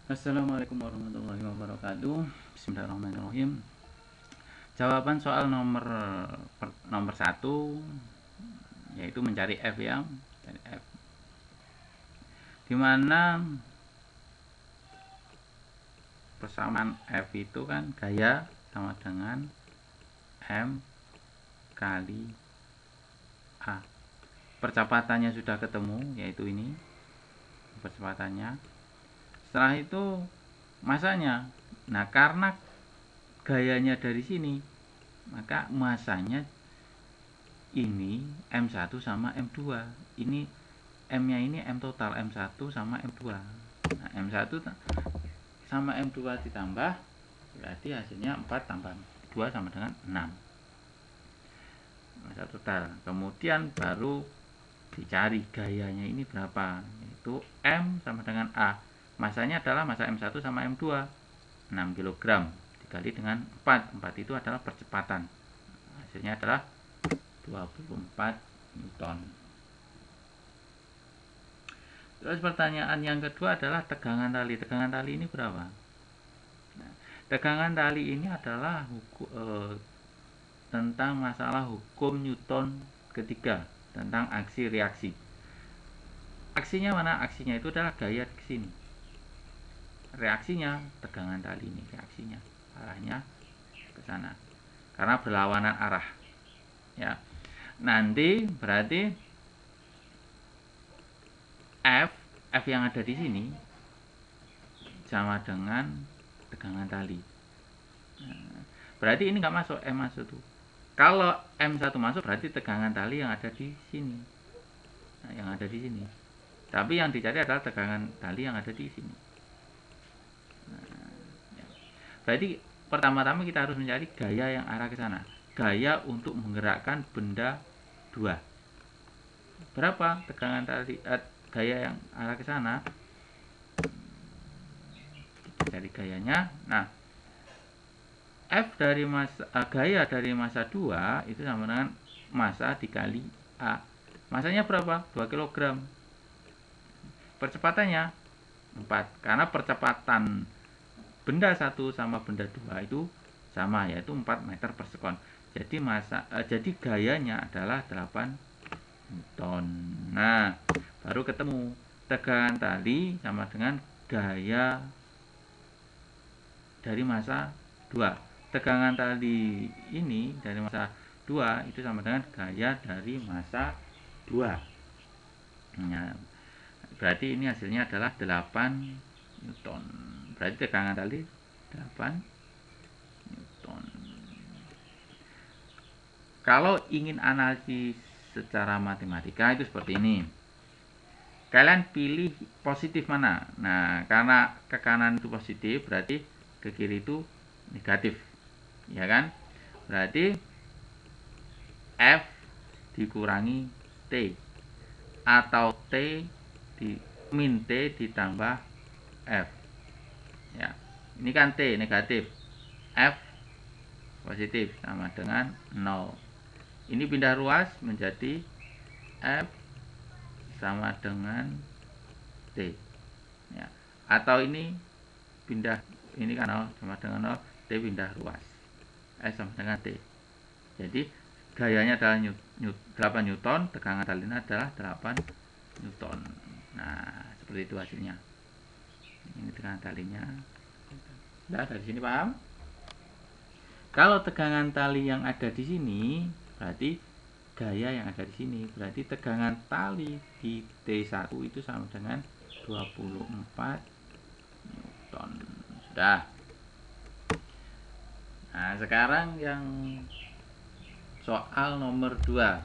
Assalamualaikum warahmatullahi wabarakatuh. Bismillahirrahmanirrahim. Jawaban soal nomor 1 yaitu mencari F ya. Mencari F. Dimana persamaan F itu kan gaya sama dengan M kali A. Percepatannya sudah ketemu, yaitu ini percepatannya. Setelah itu masanya. Nah, karena gayanya dari sini, maka masanya ini M1 sama M2. Ini M-nya ini M total, M1 sama M2. Nah, M1 sama M2 ditambah, berarti hasilnya 4 tambah 2 sama dengan 6. Masa total. Kemudian baru dicari gayanya ini berapa, yaitu M sama dengan A. Masanya adalah masa M1 sama M2, 6 kg dikali dengan 4. 4 itu adalah percepatan. Hasilnya adalah 24 Newton. Terus pertanyaan yang kedua adalah tegangan tali. Tegangan tali ini berapa? Nah, tegangan tali ini adalah tentang masalah hukum Newton ketiga, tentang aksi reaksi. Aksinya mana? Aksinya itu adalah gaya di sini. Reaksinya tegangan tali ini, reaksinya arahnya ke sana karena berlawanan arah ya. Nanti berarti F yang ada di sini sama dengan tegangan tali. Nah, berarti ini nggak masuk, M masuk tuh. Kalau M1 masuk berarti tegangan tali yang ada di sini. Nah, yang ada di sini. Tapi yang dicari adalah tegangan tali yang ada di sini. Berarti pertama-tama kita harus mencari gaya yang arah ke sana. Gaya untuk menggerakkan benda 2. Berapa tegangan tali gaya yang arah ke sana? Kita cari gayanya. Nah, F dari masa gaya dari massa 2 itu sama dengan massa dikali A. Masanya berapa? 2 kg. Percepatannya 4. Karena percepatan benda 1 sama benda 2 itu sama, yaitu 4 meter per sekon. Jadi jadi gayanya adalah 8 Newton. Nah, baru ketemu tegangan tali sama dengan gaya dari massa 2. Tegangan tali ini dari massa 2 itu sama dengan gaya dari massa 2. Nah, berarti ini hasilnya adalah 8 Newton. Berarti tegangan tali 8 Newton. Kalau ingin analisis secara matematika itu seperti ini. Kalian pilih positif mana? Nah, karena ke kanan itu positif, berarti ke kiri itu negatif. Ya kan? Berarti F dikurangi T. Atau T min T ditambah F. Ya, ini kan T negatif, F positif sama dengan 0. Ini pindah ruas menjadi F sama dengan T ya. Atau ini pindah, ini kan 0 sama dengan 0, T pindah ruas, S sama dengan T. Jadi gayanya adalah 8 Newton, tegangan talinya adalah 8 Newton. Nah, seperti itu hasilnya. Ini tegangan talinya. Nah, dari sini paham? Kalau tegangan tali yang ada di sini, berarti gaya yang ada di sini. Berarti tegangan tali di T1 itu sama dengan 24 Newton. Sudah. Nah, sekarang yang soal nomor 2.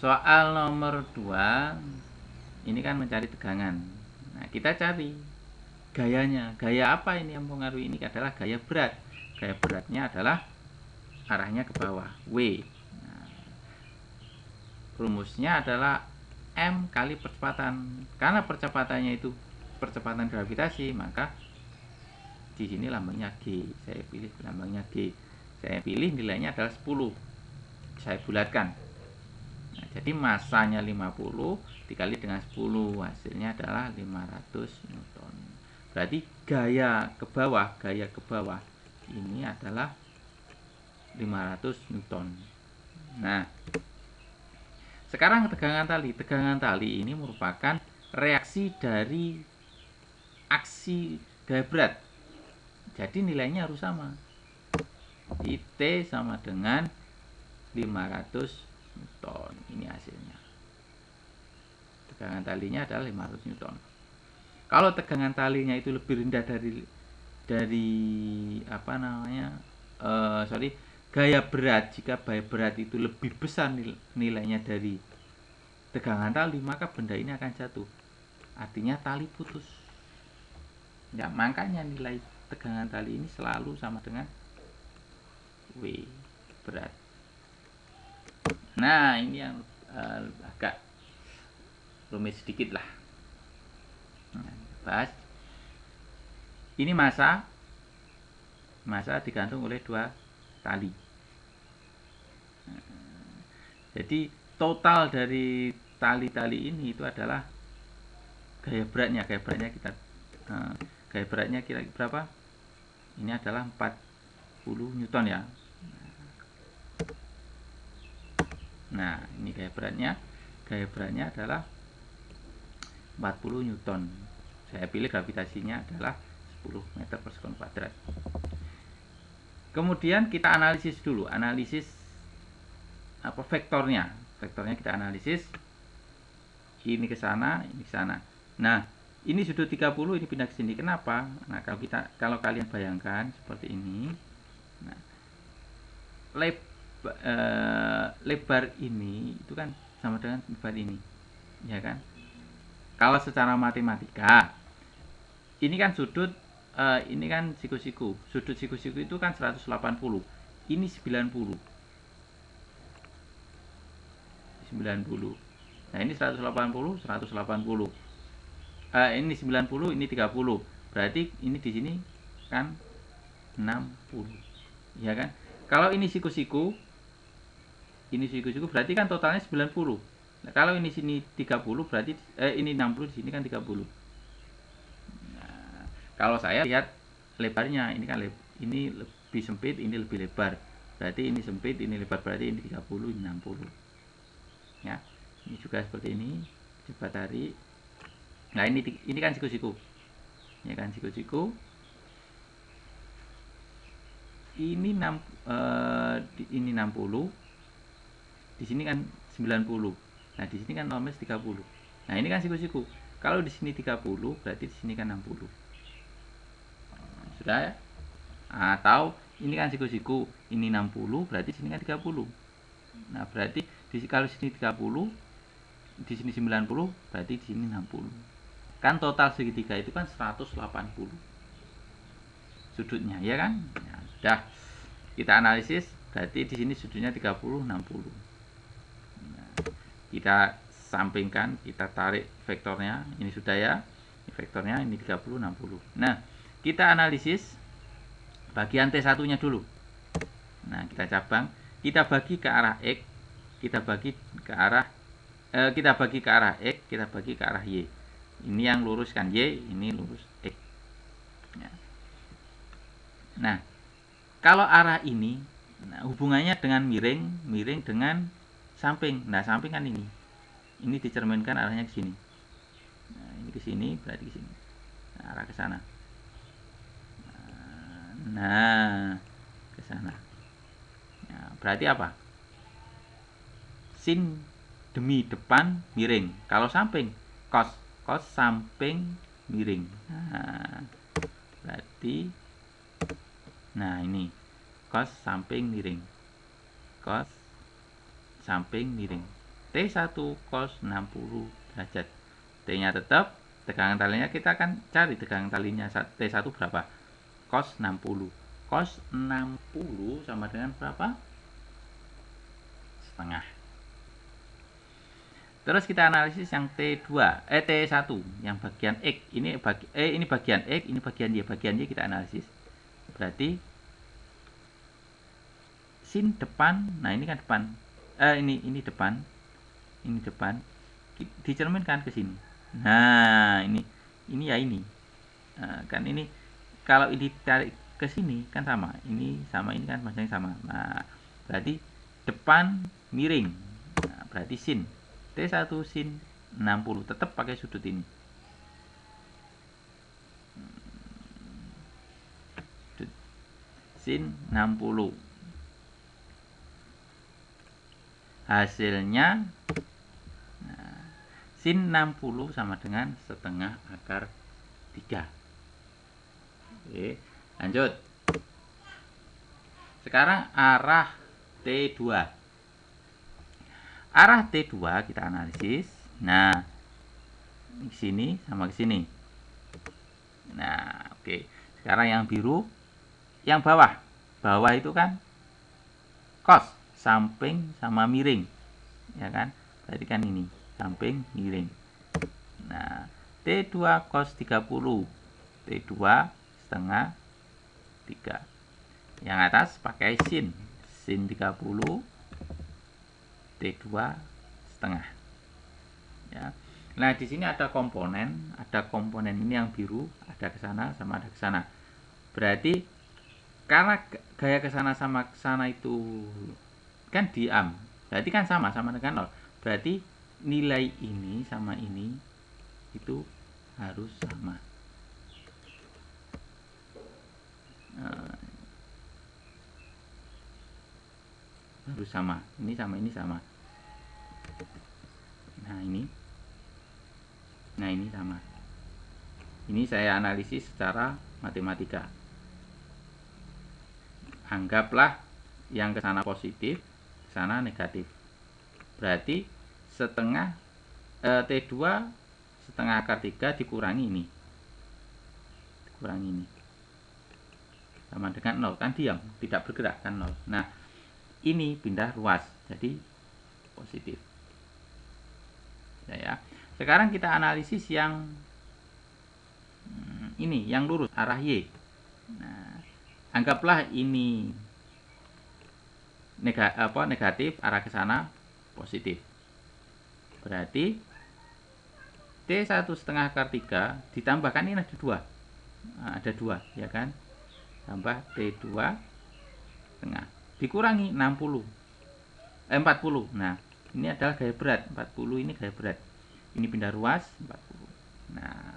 Soal nomor 2 ini kan mencari tegangan. Nah, kita cari gayanya. Gaya apa ini yang mempengaruhi? Ini adalah gaya berat. Gaya beratnya adalah arahnya ke bawah, W. Nah, rumusnya adalah M kali percepatan. Karena percepatannya itu percepatan gravitasi, maka di sini lambangnya G. Saya pilih lambangnya G. Saya pilih nilainya adalah 10. Saya bulatkan. Nah, jadi masanya 50 dikali dengan 10, hasilnya adalah 500 Newton. Berarti gaya ke bawah ini adalah 500 Newton. Nah, sekarang tegangan tali ini merupakan reaksi dari aksi gaya berat. Jadi nilainya harus sama. IT sama dengan 500 Newton. Ini hasilnya. Tegangan talinya adalah 500 Newton. Kalau tegangan talinya itu lebih rendah dari apa namanya? Gaya berat, jika gaya berat itu lebih besar nilainya dari tegangan tali, maka benda ini akan jatuh. Artinya tali putus. Ya, makanya nilai tegangan tali ini selalu sama dengan W berat. Nah, ini yang agak rumit sedikit lah. Nah, bahas. Ini massa digantung oleh 2 tali. Jadi total dari tali-tali ini itu adalah gaya beratnya kita gaya beratnya kira-kira berapa? Ini adalah 40 Newton ya. Nah, ini gaya beratnya adalah 40 Newton. Saya pilih gravitasinya adalah 10 meter per sekon kuadrat. Kemudian kita analisis dulu, vektornya kita analisis. Ini ke sana, ini ke sana. Nah, ini sudut 30, ini pindah ke sini. Kenapa? Nah, kalau kalian bayangkan seperti ini. Nah, lebar ini itu kan sama dengan lebar ini. Ya kan? Kalau secara matematika, ini kan sudut ini kan siku-siku. Sudut siku-siku itu kan 180. Ini 90. Nah, ini 180, 180. Ini 90, ini 30. Berarti ini di sini kan 60. Ya kan? Kalau ini siku-siku, berarti kan totalnya 90. Nah, kalau ini sini 30 berarti ini 60, di sini kan 30. Nah, kalau saya lihat lebarnya, ini kan ini lebih sempit, ini lebih lebar. Berarti ini sempit, ini lebar, berarti ini 30, ini 60. Ya. Ini juga seperti ini. Coba tarik. Nah, ini kan siku-siku. Ya kan, siku-siku. Ini 60. Di sini kan 90. Nah, di sini kan 30. Nah, ini kan siku-siku. Kalau di sini 30, berarti di sini kan 60. Sudah ya? Atau ini kan siku-siku, ini 60, berarti di sini kan 30. Nah, berarti kalau di sini 30, di sini 90, berarti di sini 60. Kan total segitiga itu kan 180 sudutnya, ya kan? Nah, sudah kita analisis, berarti di sini sudutnya 30, 60. Nah, kita sampingkan, kita tarik vektornya. Ini sudah ya. Ini vektornya, ini 30, 60. Nah, kita analisis bagian T1-nya dulu. Nah, kita cabang, kita bagi ke arah X, kita bagi ke arah X, kita bagi ke arah Y. Ini yang lurus kan Y, ini lurus X. Ya. Nah, kalau arah ini, nah, hubungannya dengan miring dengan samping. Nah, samping kan ini. Ini dicerminkan arahnya ke sini. Nah, ini ke sini, berarti ke sini. Nah, arah ke sana. Nah, ke sana. Nah, berarti apa? Sin demi depan miring. Kalau samping, cos samping miring. Nah, berarti, nah ini cos samping miring. Cos samping miring. T1 cos 60 derajat. T-nya tetap, tegangan talinya kita akan cari tegangan talinya T1 berapa? Cos 60. Cos 60 sama dengan berapa? Setengah. Terus kita analisis yang T1 yang bagian X. Ini bagian X, ini bagian Y. Bagian Y kita analisis. Berarti sin depan, nah ini kan depan. Ini depan. Ini depan. Dicerminkan ke sini. Nah, ini ya ini. Kan ini kalau ini tarik ke sini kan sama, ini sama, ini kan panjangnya sama. Nah, berarti depan miring. Nah, berarti sin T1 sin 60, tetap pakai sudut ini. Sin 60. Hasilnya sin 60 sama dengan setengah akar 3. Oke, lanjut. Sekarang arah T2. Arah T2 kita analisis. Nah, di sini sama ke sini. Nah, oke. Sekarang yang biru, yang bawah. Bawah itu kan cos, samping sama miring. Ya kan? Berarti kan ini, samping miring. Nah, T2 cos 30. T2 setengah 3. Yang atas pakai sin 30, T2 setengah. Ya. Nah, di sini ada komponen ini yang biru, ada ke sana sama ada ke sana. Berarti karena gaya ke sana sama ke sana itu kan diam, berarti kan sama dengan 0. Berarti nilai ini sama ini itu harus sama. Harus sama, ini sama ini sama. Nah ini sama. Ini saya analisis secara matematika. Anggaplah yang ke sana positif, ke sana negatif. Berarti setengah T2 setengah akar 3 dikurangi ini. Dikurangi ini. Sama dengan 0, kan diam, tidak bergerak, kan 0. Nah, ini pindah ruas, jadi positif. Ya. Sekarang kita analisis yang ini, yang lurus, arah Y. Nah, anggaplah ini negatif, arah ke sana positif. Berarti T1 setengah akar 3 ditambahkan ini ada 2. Nah, ada 2, ya kan? Tambah T2 setengah. Dikurangi 40. Nah, ini adalah gaya berat. 40 ini gaya berat. Ini pindah ruas 40. Nah,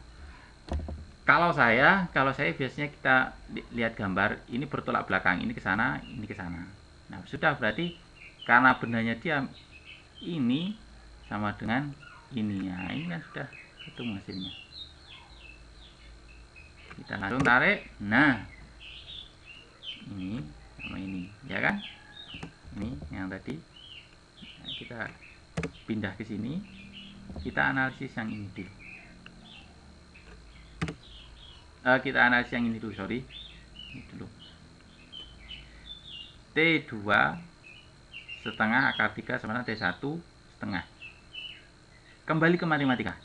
kalau saya biasanya kita lihat gambar, ini bertolak belakang, ini ke sana, ini ke sana. Nah, sudah, berarti karena bendanya dia ini sama dengan ini. Nah, ini kan sudah ketemu hasilnya. Kita langsung tarik. Nah, ini sama ini, ya kan? Ini yang tadi. Nah, kita pindah ke sini. Kita analisis yang ini dulu. Kita analisis yang ini dulu, sorry. Ini dulu. T2 setengah akar 3 sama dengan T1 setengah. Kembali ke matematika.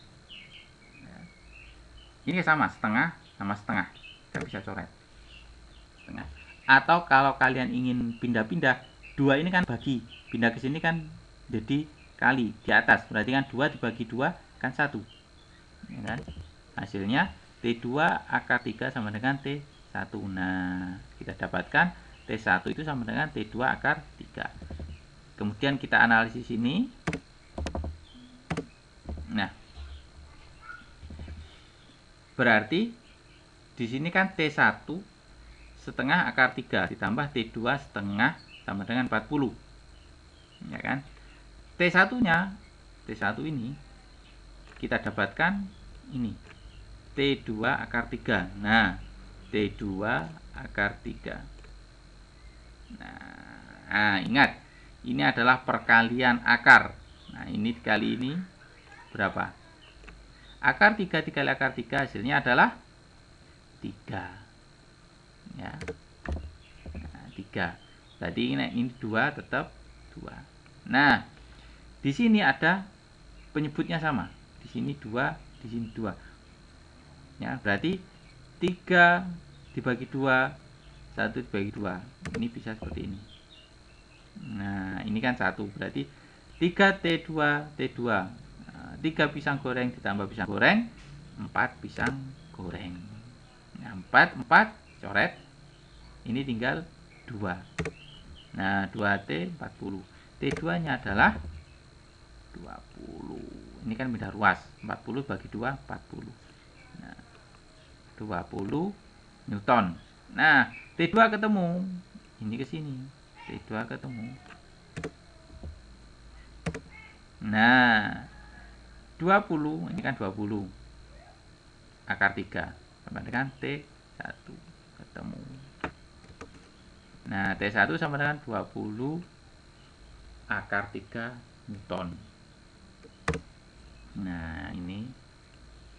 Ini sama, setengah sama setengah. Kita bisa coret. Setengah. Atau kalau kalian ingin pindah-pindah, 2 ini kan bagi, pindah ke sini kan jadi kali di atas, berarti kan 2 dibagi 2 kan 1, ya kan? Hasilnya T2 akar 3 sama dengan T1. Nah, kita dapatkan T1 itu sama dengan T2 akar 3. Kemudian kita analisis ini. Nah, berarti di sini kan T1 setengah akar 3 ditambah T2 setengah sama dengan 40, ya kan? T1-nya, T1 ini kita dapatkan ini T2 akar 3. Nah, T2 akar 3. Nah, ingat, ini adalah perkalian akar. Nah, ini dikali ini berapa? Akar 3 dikali akar 3 hasilnya adalah 3. Ya. Nah, 3. Jadi ini 2 tetap 2. Nah, di sini ada penyebutnya sama. Di sini 2, di sini 2. Ya, berarti 3 dibagi 2, 1 dibagi 2. Ini bisa seperti ini. Nah, ini kan 1, berarti 3T2 T2. Nah, 3 pisang goreng ditambah pisang goreng, 4 pisang goreng. 4 coret. Ini tinggal 2. Nah, 2T 40. T2 nya adalah 20. Ini kan beda ruas. 40 bagi 2 40. Nah, 20 Newton. Nah, T2 ketemu. Ini ke sini. T2 ketemu. Nah, 20 ini kan 20 akar 3 sama dengan T1 ketemu. Nah, T1 sama dengan 20 akar 3 Newton. Nah, ini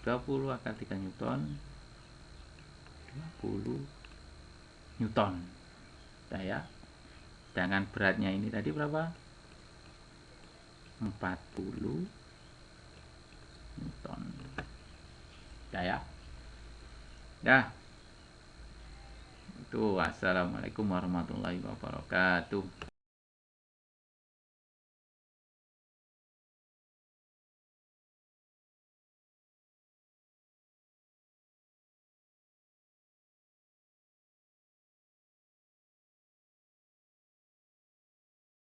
20 akar 3 Newton, 20 Newton. Nah, ya. Sedangkan beratnya ini tadi berapa? 40 Newton. Nah, ya. Dah. Itu. Wassalamualaikum warahmatullahi wabarakatuh.